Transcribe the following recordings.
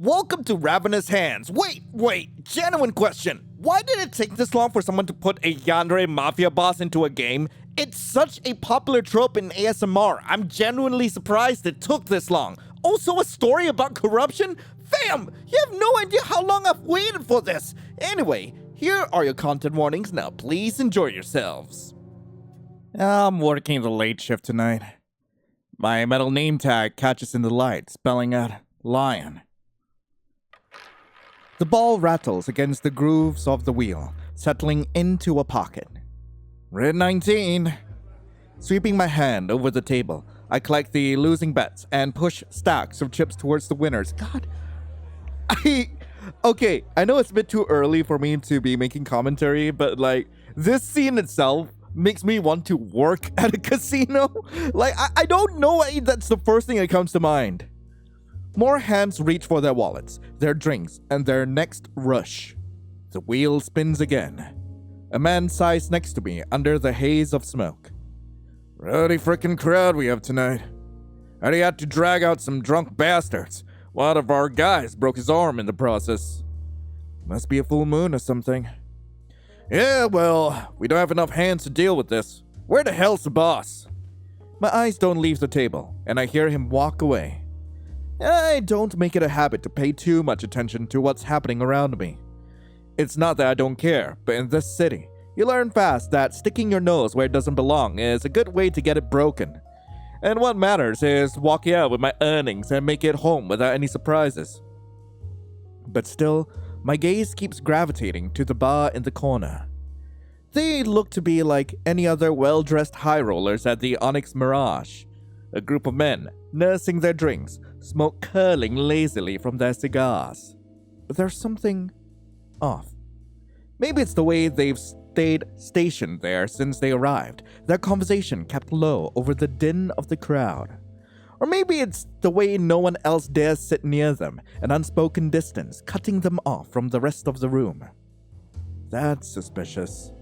Welcome to Ravenous Hands. Wait, genuine question. Why did it take this long for someone to put a Yandere Mafia boss into a game? It's such a popular trope in ASMR. I'm genuinely surprised it took this long. Also, a story about corruption? Fam, you have no idea how long I've waited for this. Anyway, here are your content warnings. Now, please enjoy yourselves. I'm working the late shift tonight. My metal name tag catches in the light, spelling out lion. The ball rattles against the grooves of the wheel, settling into a pocket. Red 19. Sweeping my hand over the table, I collect the losing bets and push stacks of chips towards the winners. God, Okay, I know it's a bit too early for me to be making commentary, but this scene itself makes me want to work at a casino. I don't know why that's the first thing that comes to mind. More hands reach for their wallets, their drinks, and their next rush. The wheel spins again. A man sighs next to me under the haze of smoke. Rowdy frickin' crowd we have tonight. I'd had to drag out some drunk bastards. One of our guys broke his arm in the process. Must be a full moon or something. Yeah, well, we don't have enough hands to deal with this. Where the hell's the boss? My eyes don't leave the table, and I hear him walk away. I don't make it a habit to pay too much attention to what's happening around me. It's not that I don't care, but in this city, you learn fast that sticking your nose where it doesn't belong is a good way to get it broken. And what matters is walking out with my earnings and make it home without any surprises. But still, my gaze keeps gravitating to the bar in the corner. They look to be like any other well-dressed high rollers at the Onyx Mirage. A group of men, nursing their drinks, smoke curling lazily from their cigars. But there's something off. Maybe it's the way they've stayed stationed there since they arrived, their conversation kept low over the din of the crowd. Or maybe it's the way no one else dares sit near them, an unspoken distance cutting them off from the rest of the room. That's suspicious.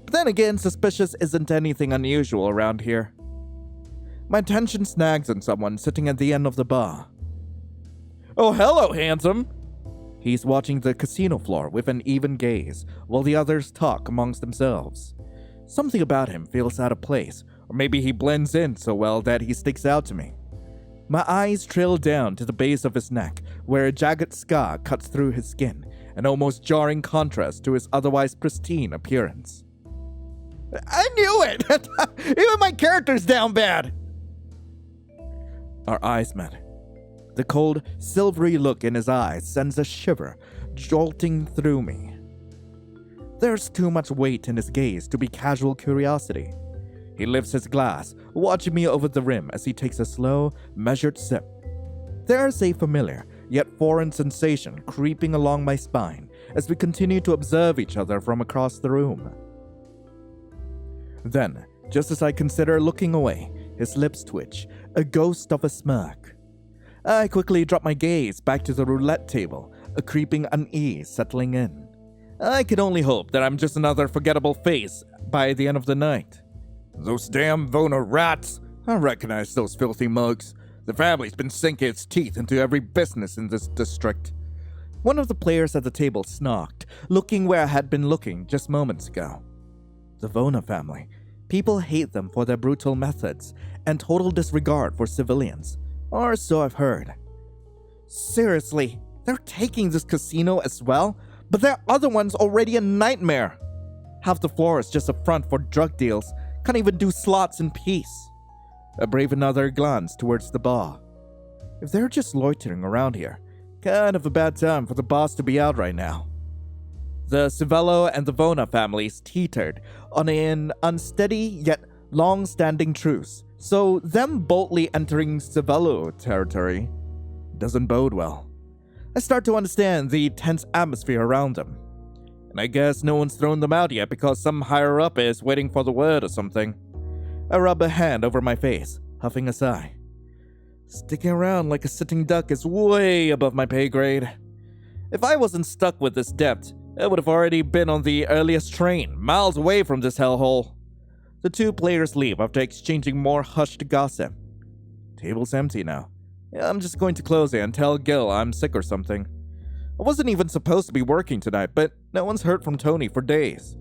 But then again, suspicious isn't anything unusual around here. My attention snags on someone sitting at the end of the bar. Oh, hello, handsome! He's watching the casino floor with an even gaze, while the others talk amongst themselves. Something about him feels out of place, or maybe he blends in so well that he sticks out to me. My eyes trail down to the base of his neck, where a jagged scar cuts through his skin, an almost jarring contrast to his otherwise pristine appearance. I knew it! Even my character's down bad! Our eyes met. The cold, silvery look in his eyes sends a shiver jolting through me. There's too much weight in his gaze to be casual curiosity. He lifts his glass, watching me over the rim as he takes a slow, measured sip. There's a familiar, yet foreign sensation creeping along my spine as we continue to observe each other from across the room. Then, just as I consider looking away, his lips twitch, a ghost of a smirk. I quickly drop my gaze back to the roulette table, a creeping unease settling in. I can only hope that I'm just another forgettable face by the end of the night. Those damn Vona rats! I recognize those filthy mugs. The family's been sinking its teeth into every business in this district. One of the players at the table snarked, looking where I had been looking just moments ago. The Vona family. People hate them for their brutal methods and total disregard for civilians, or so I've heard. Seriously, they're taking this casino as well, but their other one's already a nightmare. Half the floor is just a front for drug deals, can't even do slots in peace. I brave another glance towards the bar. If they're just loitering around here, kind of a bad time for the boss to be out right now. The Civello and the Vona families teetered on an unsteady yet long-standing truce, so them boldly entering Civello territory doesn't bode well. I start to understand the tense atmosphere around them. And I guess no one's thrown them out yet because some higher-up is waiting for the word or something. I rub a hand over my face, huffing a sigh. Sticking around like a sitting duck is way above my pay grade. If I wasn't stuck with this debt, I would have already been on the earliest train, miles away from this hellhole. The two players leave after exchanging more hushed gossip. Table's empty now. Yeah, I'm just going to close it and tell Gil I'm sick or something. I wasn't even supposed to be working tonight, but no one's heard from Tony for days.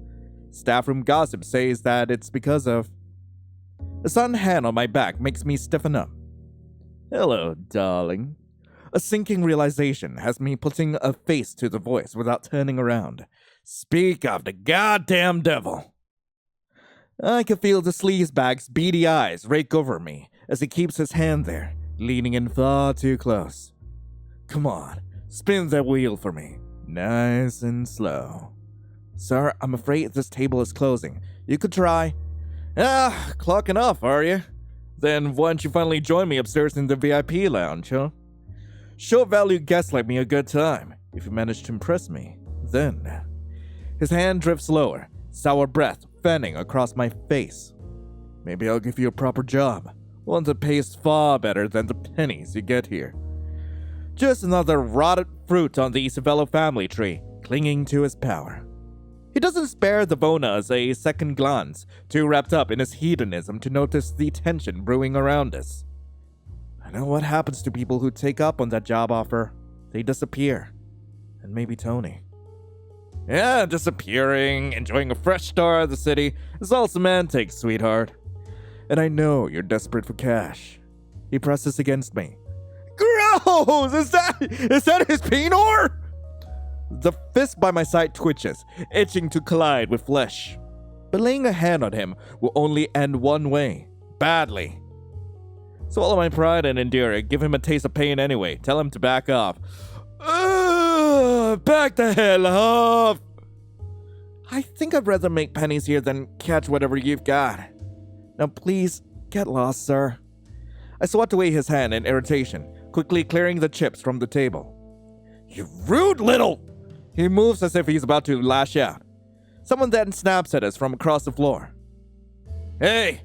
Staff room gossip says that it's because of... A sudden hand on my back makes me stiffen up. Hello, darling. A sinking realization has me putting a face to the voice without turning around. Speak of the goddamn devil. I can feel the sleazebag's beady eyes rake over me as he keeps his hand there, leaning in far too close. Come on, spin that wheel for me, nice and slow. Sir, I'm afraid this table is closing. You could try. Clocking off, are you? Then why don't you finally join me upstairs in the VIP lounge, huh? Show value guests like me a good time, if you manage to impress me. Then... His hand drifts lower, sour breath fanning across my face. Maybe I'll give you a proper job, one that pays far better than the pennies you get here. Just another rotted fruit on the Isabella family tree, clinging to his power. He doesn't spare the Vonas a second glance, too wrapped up in his hedonism to notice the tension brewing around us. I know what happens to people who take up on that job offer. They disappear. And maybe Tony. Yeah, disappearing, enjoying a fresh start of the city is all semantics, sweetheart. And I know you're desperate for cash. He presses against me. Gross! Is that his penor? The fist by my side twitches, itching to collide with flesh. But laying a hand on him will only end one way. Badly. Swallow my pride and endure it. Give him a taste of pain anyway. Tell him to back off. Back the hell off! I think I'd rather make pennies here than catch whatever you've got. Now please, get lost, sir. I swat away his hand in irritation, quickly clearing the chips from the table. You rude little... He moves as if he's about to lash out. Someone then snaps at us from across the floor. Hey,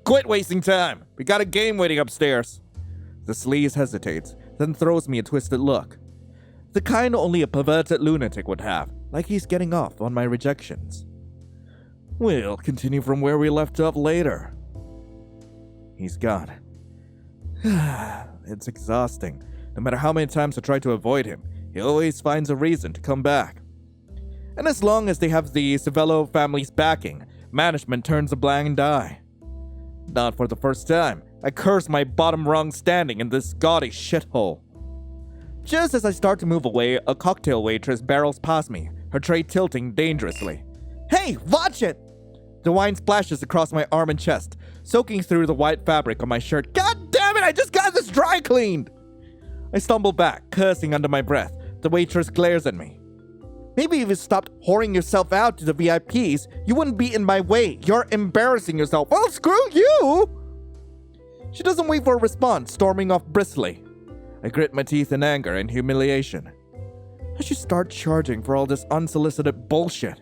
quit wasting time. We got a game waiting upstairs. The sleaze hesitates, then throws me a twisted look. The kind only a perverted lunatic would have, like he's getting off on my rejections. We'll continue from where we left off later. He's gone. It's exhausting. No matter how many times I try to avoid him, he always finds a reason to come back. And as long as they have the Savello family's backing, management turns a blind eye. Not for the first time, I curse my bottom rung standing in this gaudy shithole. Just as I start to move away, a cocktail waitress barrels past me, her tray tilting dangerously. Hey, watch it! The wine splashes across my arm and chest, soaking through the white fabric on my shirt. God damn it, I just got this dry cleaned! I stumble back, cursing under my breath. The waitress glares at me. Maybe if you stopped whoring yourself out to the VIPs, you wouldn't be in my way. You're embarrassing yourself. Well, screw you! She doesn't wait for a response, storming off briskly. I grit my teeth in anger and humiliation. I should start charging for all this unsolicited bullshit.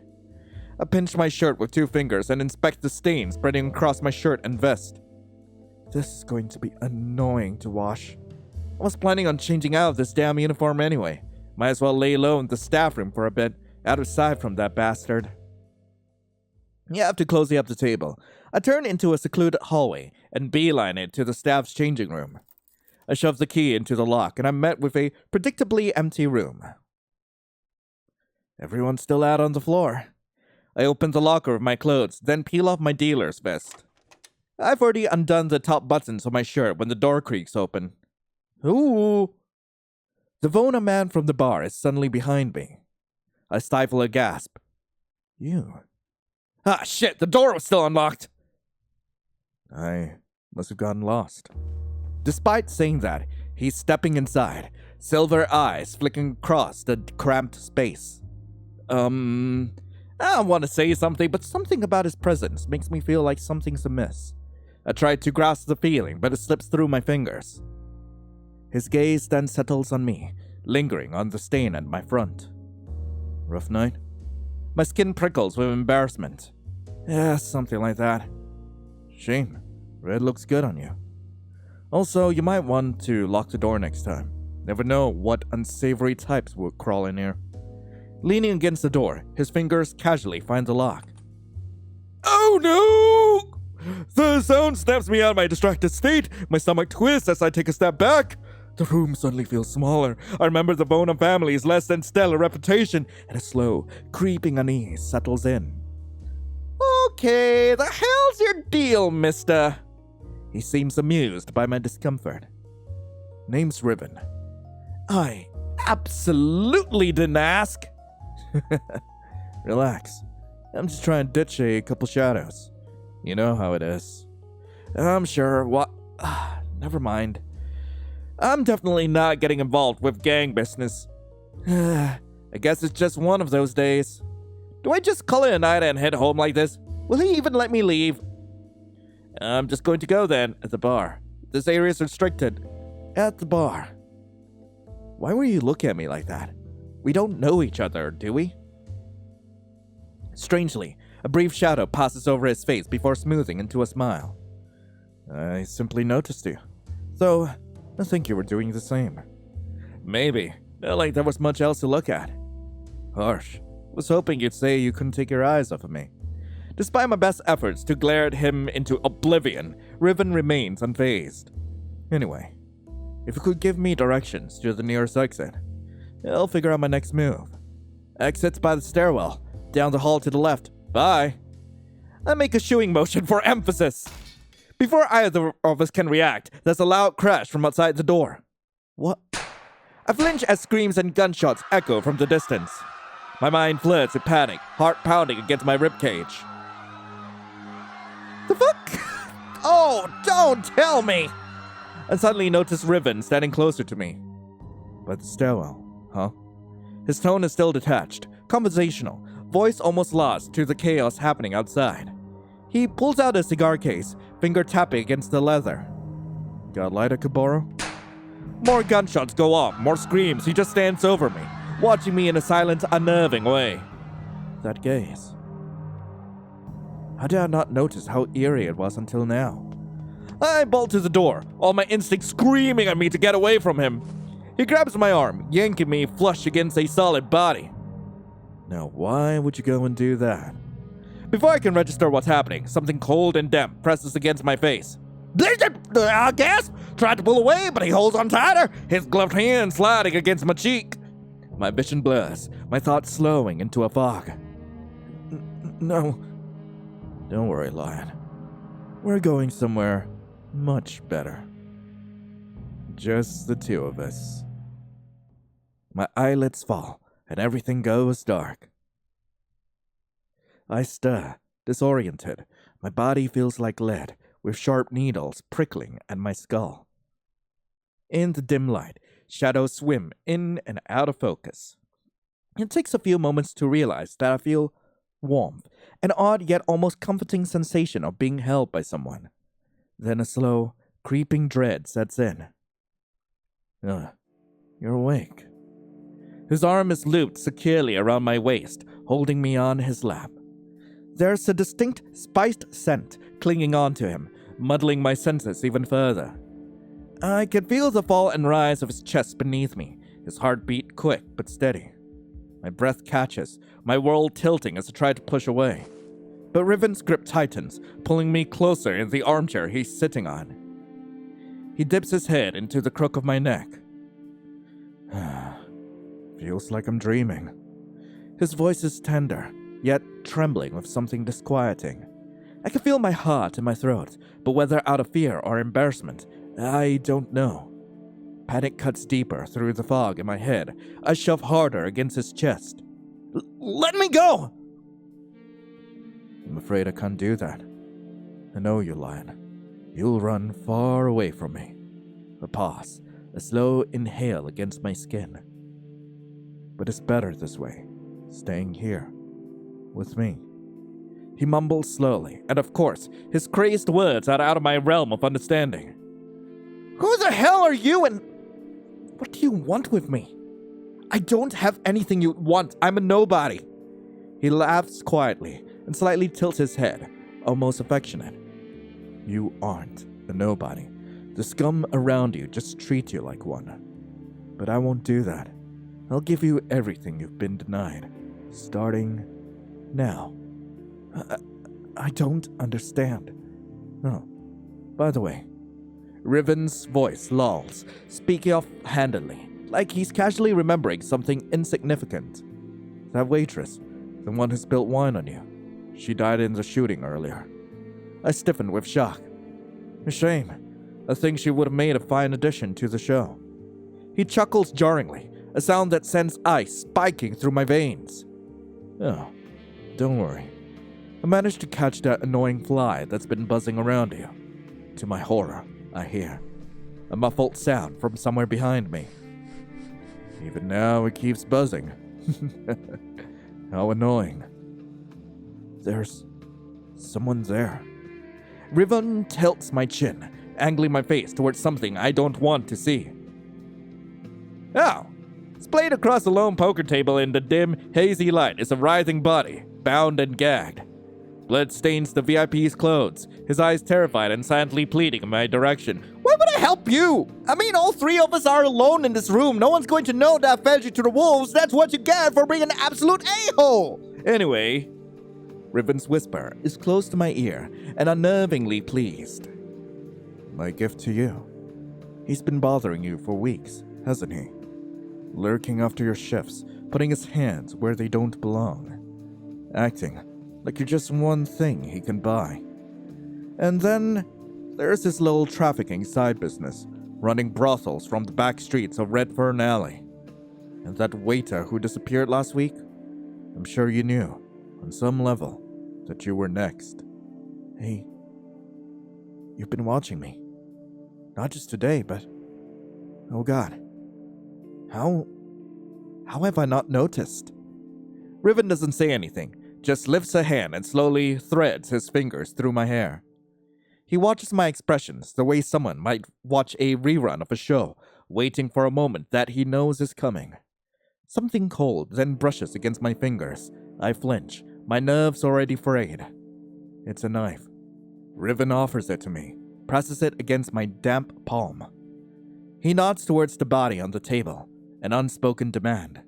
I pinch my shirt with 2 fingers and inspect the stain spreading across my shirt and vest. This is going to be annoying to wash. I was planning on changing out of this damn uniform anyway. Might as well lay low in the staff room for a bit, out of sight from that bastard. After closing up the table, I turn into a secluded hallway and beeline it to the staff's changing room. I shove the key into the lock and I'm met with a predictably empty room. Everyone's still out on the floor. I open the locker of my clothes, then peel off my dealer's vest. I've already undone the top buttons of my shirt when the door creaks open. Ooh! The Vona man from the bar is suddenly behind me. I stifle a gasp. You? Ah, shit! The door was still unlocked! I must have gotten lost. Despite saying that, he's stepping inside, silver eyes flicking across the cramped space. I don't want to say something, but something about his presence makes me feel like something's amiss. I try to grasp the feeling, but it slips through my fingers. His gaze then settles on me, lingering on the stain at my front. Rough night? My skin prickles with embarrassment. Yeah, something like that. Shame. Red looks good on you. Also, you might want to lock the door next time. Never know what unsavory types will crawl in here. Leaning against the door, his fingers casually find the lock. Oh no! The sound snaps me out of my distracted state. My stomach twists as I take a step back. The room suddenly feels smaller. I remember the Bona family's less than stellar reputation, and a slow, creeping unease settles in. Okay, the hell's your deal, mister? He seems amused by my discomfort. Name's Riven. I absolutely didn't ask. Relax. I'm just trying to ditch a couple shadows. You know how it is. I'm sure what... never mind. I'm definitely not getting involved with gang business. I guess it's just one of those days. Do I just call it a night and head home like this? Will he even let me leave? I'm just going to go then, at the bar. This area is restricted. At the bar. Why were you looking at me like that? We don't know each other, do we? Strangely, a brief shadow passes over his face before smoothing into a smile. I simply noticed you. So, I think you were doing the same. Maybe. Not like there was much else to look at. Harsh. Was hoping you'd say you couldn't take your eyes off of me. Despite my best efforts to glare at him into oblivion, Riven remains unfazed. Anyway, if you could give me directions to the nearest exit, I'll figure out my next move. Exits by the stairwell, down the hall to the left. Bye. I make a shooing motion for emphasis. Before either of us can react, there's a loud crash from outside the door. What? I flinch as screams and gunshots echo from the distance. My mind floods with panic, heart pounding against my ribcage. The fuck? Oh, don't tell me! I suddenly notice Riven standing closer to me. By the stairwell, huh? His tone is still detached, conversational, voice almost lost to the chaos happening outside. He pulls out a cigar case, finger tapping against the leather. Got a lighter, could borrow? More gunshots go off, more screams. He just stands over me, watching me in a silent, unnerving way. That gaze. How did I not notice how eerie it was until now? I bolt to the door, all my instincts screaming at me to get away from him. He grabs my arm, yanking me flush against a solid body. Now, why would you go and do that? Before I can register what's happening, something cold and damp presses against my face. I gasp, tried to pull away, but he holds on tighter, his gloved hand sliding against my cheek. My vision blurs, my thoughts slowing into a fog. No. Don't worry, Lion. We're going somewhere much better. Just the two of us. My eyelids fall, and everything goes dark. I stir, disoriented. My body feels like lead, with sharp needles prickling at my skull. In the dim light, shadows swim in and out of focus. It takes a few moments to realize that I feel warmth, an odd yet almost comforting sensation of being held by someone. Then a slow, creeping dread sets in. You're awake. His arm is looped securely around my waist, holding me on his lap. There's a distinct, spiced scent clinging onto him, muddling my senses even further. I could feel the fall and rise of his chest beneath me, his heartbeat quick but steady. My breath catches, my world tilting as I try to push away. But Riven's grip tightens, pulling me closer in the armchair he's sitting on. He dips his head into the crook of my neck. Feels like I'm dreaming. His voice is tender, yet trembling with something disquieting. I can feel my heart in my throat, but whether out of fear or embarrassment, I don't know. Panic cuts deeper through the fog in my head. I shove harder against his chest. Let me go! I'm afraid I can't do that. I know you, Lion. You'll run far away from me. A pause, a slow inhale against my skin. But it's better this way, staying here, with me. He mumbles slowly, and of course, his crazed words are out of my realm of understanding. Who the hell are you and what do you want with me? I don't have anything you want. I'm a nobody. He laughs quietly and slightly tilts his head, almost affectionate. You aren't a nobody. The scum around you just treat you like one. But I won't do that. I'll give you everything you've been denied, starting now. I don't understand. Oh, by the way, Riven's voice lulls, speaking offhandedly, like he's casually remembering something insignificant. That waitress, the one who spilled wine on you, she died in the shooting earlier. I stiffened with shock. A shame. I think she would have made a fine addition to the show. He chuckles jarringly, a sound that sends ice spiking through my veins. Oh, don't worry. I managed to catch that annoying fly that's been buzzing around you. To my horror, I hear a muffled sound from somewhere behind me. Even now, it keeps buzzing. How annoying. There's someone there. Riven tilts my chin, angling my face towards something I don't want to see. Oh, splayed across the lone poker table in the dim, hazy light is a writhing body, bound and gagged. Blood stains the VIP's clothes, his eyes terrified and silently pleading in my direction. Why would I help you? I mean, all three of us are alone in this room. No one's going to know that I fed you to the wolves. That's what you get for being an absolute a-hole. Anyway, Riven's whisper is close to my ear and unnervingly pleased. My gift to you. He's been bothering you for weeks, hasn't he? Lurking after your shifts, putting his hands where they don't belong. Acting like you're just one thing he can buy. And then there's this little trafficking side business, running brothels from the back streets of Redfern Alley. And that waiter who disappeared last week? I'm sure you knew, on some level, that you were next. Hey, you've been watching me. Not just today, but... Oh God. How have I not noticed? Riven doesn't say anything, just lifts a hand and slowly threads his fingers through my hair. He watches my expressions the way someone might watch a rerun of a show, waiting for a moment that he knows is coming. Something cold then brushes against my fingers. I flinch, my nerves already frayed. It's a knife. Riven offers it to me, presses it against my damp palm. He nods towards the body on the table, an unspoken demand.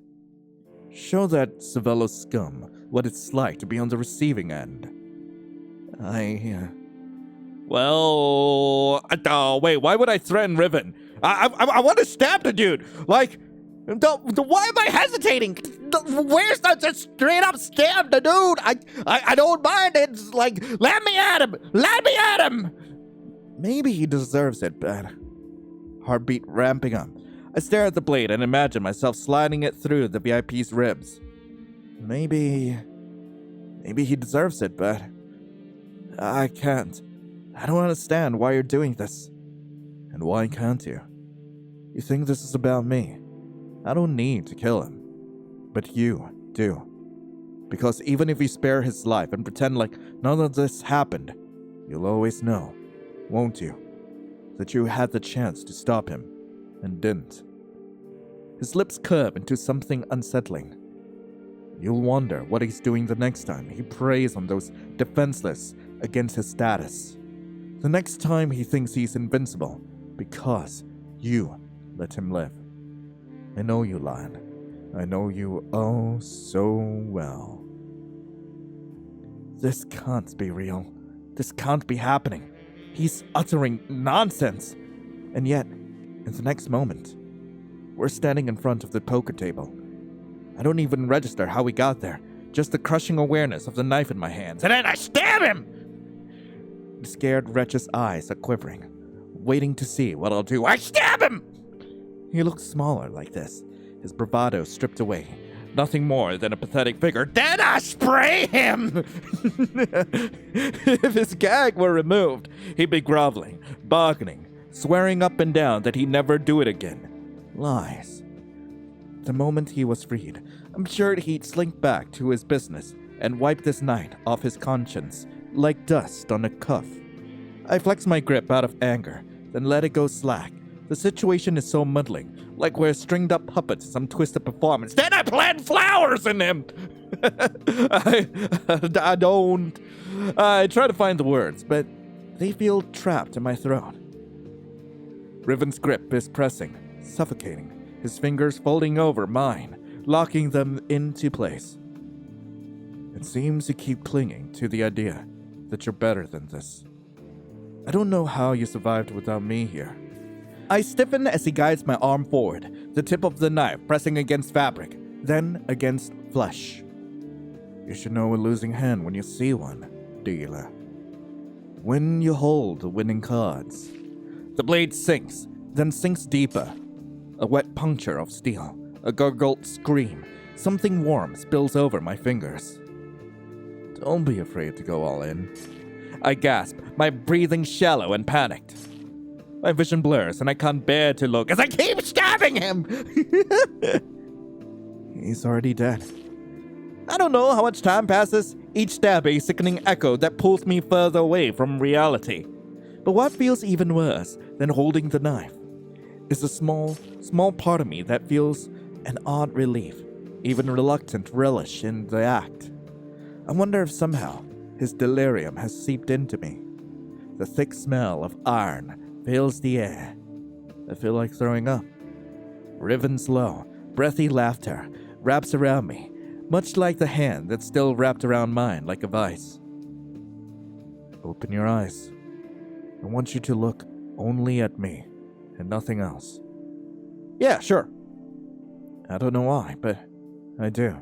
Show that Savello scum what it's like to be on the receiving end. Well, wait, why would I threaten Riven? I want to stab the dude. Like, why am I hesitating? Where's that? Just straight up stab the dude. I don't mind. It's like, let me at him. Maybe he deserves it, but... Heartbeat ramping up. I stare at the blade and imagine myself sliding it through the VIP's ribs. Maybe he deserves it, but... I can't. I don't understand why you're doing this. And why can't you? You think this is about me? I don't need to kill him. But you do. Because even if you spare his life and pretend like none of this happened, you'll always know, won't you? That you had the chance to stop him, and didn't. His lips curve into something unsettling. You'll wonder what he's doing the next time he preys on those defenseless against his status. The next time he thinks he's invincible, because you let him live. I know you, Lion. I know you oh so well. This can't be real. This can't be happening. He's uttering nonsense. And yet, in the next moment, we're standing in front of the poker table. I don't even register how we got there, just the crushing awareness of the knife in my hands. And then I stab him! The scared wretch's eyes are quivering, waiting to see what I'll do. I stab him! He looks smaller like this, his bravado stripped away. Nothing more than a pathetic figure. Then I spray him! If his gag were removed, he'd be groveling, bargaining, swearing up and down that he'd never do it again. Lies. The moment he was freed, I'm sure he'd slink back to his business and wipe this night off his conscience like dust on a cuff. I flex my grip out of anger, then let it go slack. The situation is so muddling, like we're stringed up puppets in some twisted performance. Then I plant flowers in him! I try to find the words, but they feel trapped in my throat. Riven's grip is pressing, suffocating, his fingers folding over mine, locking them into place. It seems you keep clinging to the idea that you're better than this. I don't know how you survived without me here. I stiffen as he guides my arm forward, the tip of the knife pressing against fabric, then against flesh. You should know a losing hand when you see one, dealer. When you hold the winning cards. The blade sinks, then sinks deeper. A wet puncture of steel, a gurgled scream. Something warm spills over my fingers. Don't be afraid to go all in. I gasp, my breathing shallow and panicked. My vision blurs and I can't bear to look as I keep stabbing him! He's already dead. I don't know how much time passes, each stab a sickening echo that pulls me further away from reality. But what feels even worse than holding the knife is a small part of me that feels an odd relief, even reluctant relish in the act. I wonder if somehow his delirium has seeped into me. The thick smell of iron fills the air. I feel like throwing up. Riven's low, breathy laughter wraps around me, much like the hand that's still wrapped around mine like a vice. Open your eyes. I want you to look only at me and nothing else. Yeah, sure. I don't know why, but I do.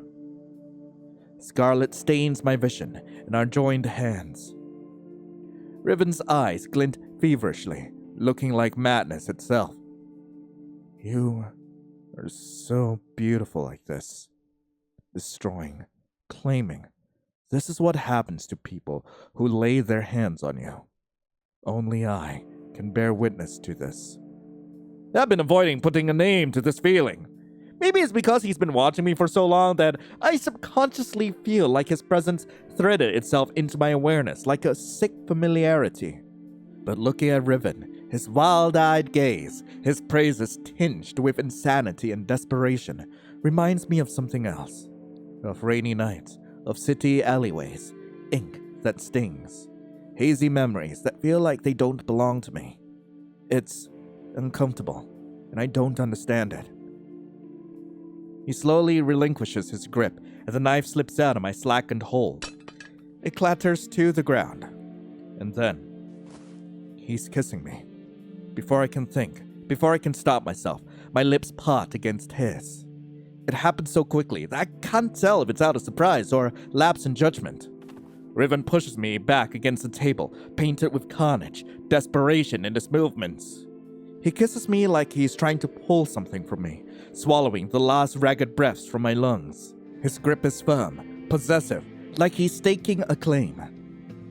Scarlet stains my vision in our joined hands. Riven's eyes glint feverishly, looking like madness itself. You are so beautiful like this. Destroying, claiming. This is what happens to people who lay their hands on you. Only I can bear witness to this. I've been avoiding putting a name to this feeling. Maybe it's because he's been watching me for so long that I subconsciously feel like his presence threaded itself into my awareness like a sick familiarity. But looking at Riven, his wild-eyed gaze, his praises tinged with insanity and desperation, reminds me of something else. Of rainy nights, of city alleyways, ink that stings, hazy memories that feel like they don't belong to me. It's uncomfortable, and I don't understand it. He slowly relinquishes his grip, and the knife slips out of my slackened hold. It clatters to the ground, and then he's kissing me. Before I can think, before I can stop myself, my lips part against his. It happens so quickly that I can't tell if it's out of surprise or lapse in judgment. Riven pushes me back against the table, painted with carnage, desperation in his movements. He kisses me like he's trying to pull something from me, swallowing the last ragged breaths from my lungs. His grip is firm, possessive, like he's staking a claim.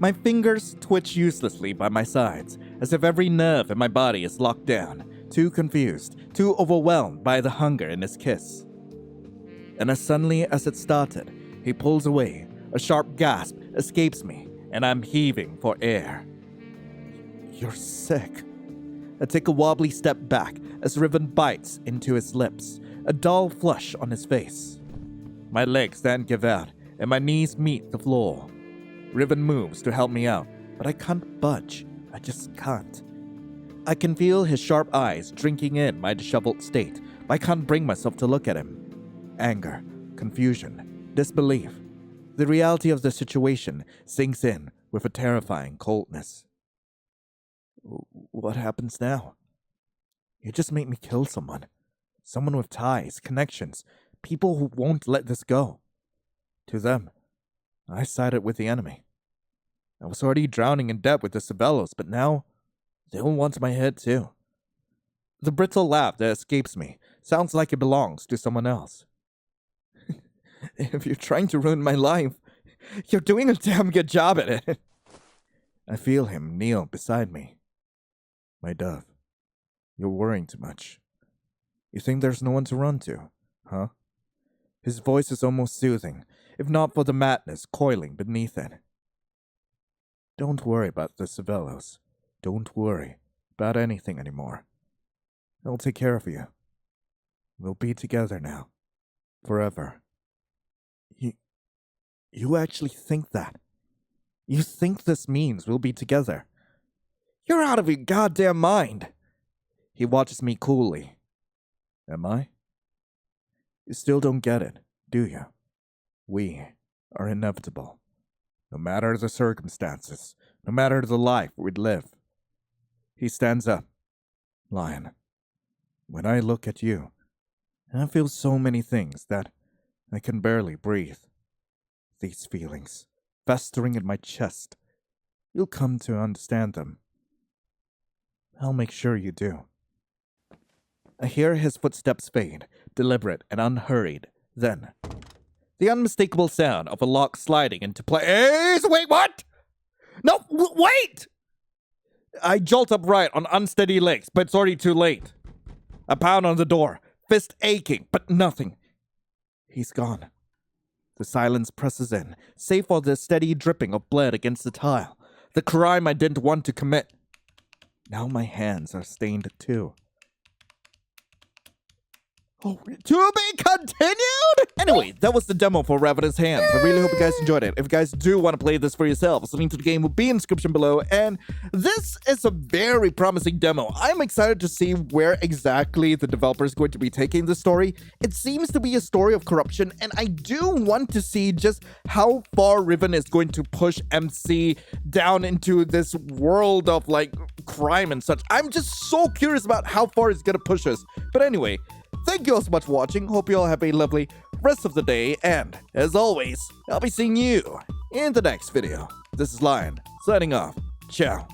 My fingers twitch uselessly by my sides, as if every nerve in my body is locked down, too confused, too overwhelmed by the hunger in his kiss. And as suddenly as it started, he pulls away. A sharp gasp escapes me, and I'm heaving for air. You're sick. I take a wobbly step back as Riven bites into his lips, a dull flush on his face. My legs then give out, and my knees meet the floor. Riven moves to help me out, but I can't budge. I just can't. I can feel his sharp eyes drinking in my disheveled state, but I can't bring myself to look at him. Anger, confusion, disbelief. The reality of the situation sinks in with a terrifying coldness. What happens now? You just made me kill someone. Someone with ties, connections, people who won't let this go. To them, I sided with the enemy. I was already drowning in debt with the Savellos, but now they'll want my head too. The brittle laugh that escapes me sounds like it belongs to someone else. If you're trying to ruin my life, you're doing a damn good job at it. I feel him kneel beside me. My dove, you're worrying too much. You think there's no one to run to, huh? His voice is almost soothing, if not for the madness coiling beneath it. Don't worry about the Savellos. Don't worry about anything anymore. I'll take care of you. We'll be together now. Forever. You actually think that? You think this means we'll be together? You're out of your goddamn mind. He watches me coolly. Am I? You still don't get it, do you? We are inevitable. No matter the circumstances, no matter the life we'd live, He stands up. Lion, when I look at you, I feel so many things that I can barely breathe. These feelings, festering in my chest, you'll come to understand them. I'll make sure you do. I hear his footsteps fade, deliberate and unhurried. Then, the unmistakable sound of a lock sliding into place. Wait, what? No, wait! I jolt upright on unsteady legs, but it's already too late. I pound on the door, fist aching, but nothing. He's gone. The silence presses in, save for the steady dripping of blood against the tile. The crime I didn't want to commit. Now my hands are stained too. Oh, to be continued? Anyway, that was the demo for Ravenous Hands. I really hope you guys enjoyed it. If you guys do want to play this for yourselves, the link to the game will be in the description below. And this is a very promising demo. I'm excited to see where exactly the developer is going to be taking the story. It seems to be a story of corruption, and I do want to see just how far Riven is going to push MC down into this world of like crime and such. I'm just so curious about how far it's going to push us. But anyway, thank you all so much for watching. Hope you all have a lovely rest of the day. And as always, I'll be seeing you in the next video. This is Lion, signing off. Ciao.